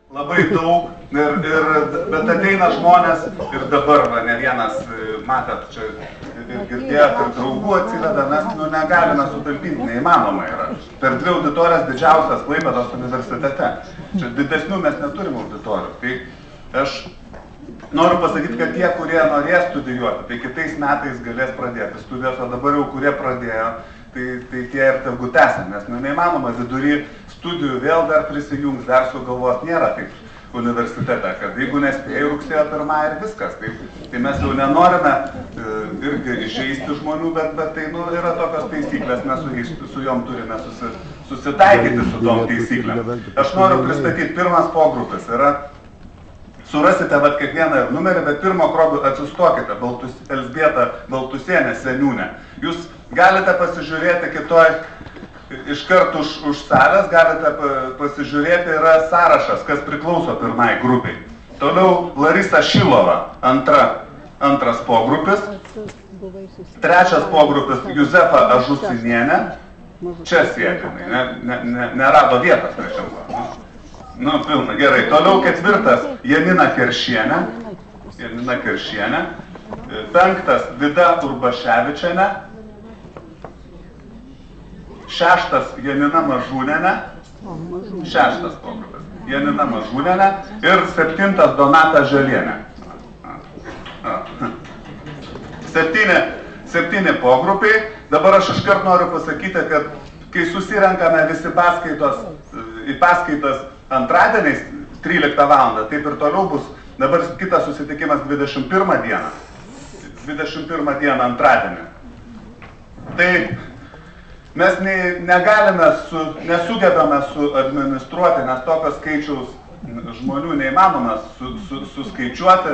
Labai daug, bet ateina žmonės ir dabar, ne vienas, matėt, čia ir girdėjot, ir draugų atsiveda, mes negalime sutalpinti, neįmanoma yra. Per 2 auditorijas didžiausias Klaipėdos universitete. Čia didesnių mes neturim auditorijų. Tai aš noriu pasakyti, kad tie, kurie norės studijuoti, tai kitais metais galės pradėti studijas, o dabar jau kurie pradėjo, tai tie ir tegu tęsia, nes neįmanoma vidury studijų vėl dar prisijungs, dar sugalvos, nėra taip universitete, kad jeigu nespėjai rugsėjo 1 ir viskas, tai mes jau nenorime irgi išeisti žmonių, bet tai yra tokios taisyklės, mes su jom turime susitaikyti su tom taisyklėm. Aš noriu pristatyti, pirmas pogrupis yra, surasite kiekvieną numerį, bet pirmo krogu atsistokite, Elzbieta Baltusienė seniūnė. Jūs galite pasižiūrėti kitoj, iškart už salės, galite pasižiūrėti, yra sąrašas, kas priklauso pirmai grupiai. Toliau Larisa Šilova, antras pogrupis. Trečias pogrupis Juzefa Ažusinienė. Čia sėdinai, nerado vietos trečiam. Nu, pilna, gerai. Toliau ketvirtas Janina Keršienė. Penktas Vida Urbaševičienė. Šeštas Janina Mažūnienė. Šeštas pogrupis. Janina Mažūnienė. Ir 7 Donata Žalienė. 7 pogrupiai. Dabar aš iškart noriu pasakyti, kad kai susirenkame visi į paskaitas antradieniais 13 val. Taip ir toliau bus. Dabar kitas susitikimas 21 dieną. 21 dieną antradienį. Tai mes nesugebame administruoti, nes tokios skaičiaus žmonių neįmanoma suskaičiuoti,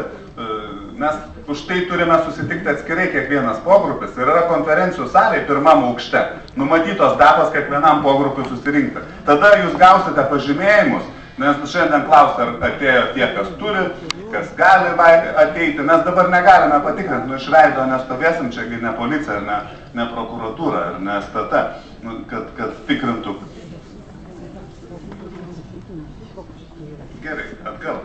mes už tai turime susitikti atskirai kiekvienas pogrupis ir yra konferencijų salėje 1 aukšte, numatytos datos kiekvienam pogrupiui susirinkti. Tada jūs gausite pažymėjimus, nes šiandien klausia, ar atėjo tie, kas turi, kas gali ateiti. Mes dabar negalime patikrinti, iš veido nestovėsim, čiagi ne policija, ne prokuratūra, ir ne STT, kad tikrintų. Gerai, atgal.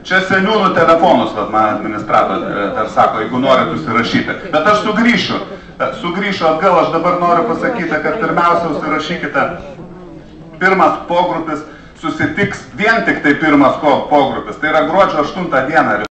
Čia seniūnų telefonus, man administratorė sako, jeigu norit užsirašyti. Bet aš sugrįšiu atgal, aš dabar noriu pasakyti, kad pirmiausia užsirašykite. Pirmas pogrupis susitiks, vien tik tai pirmas pogrupis, tai yra gruodžio 8 dieną.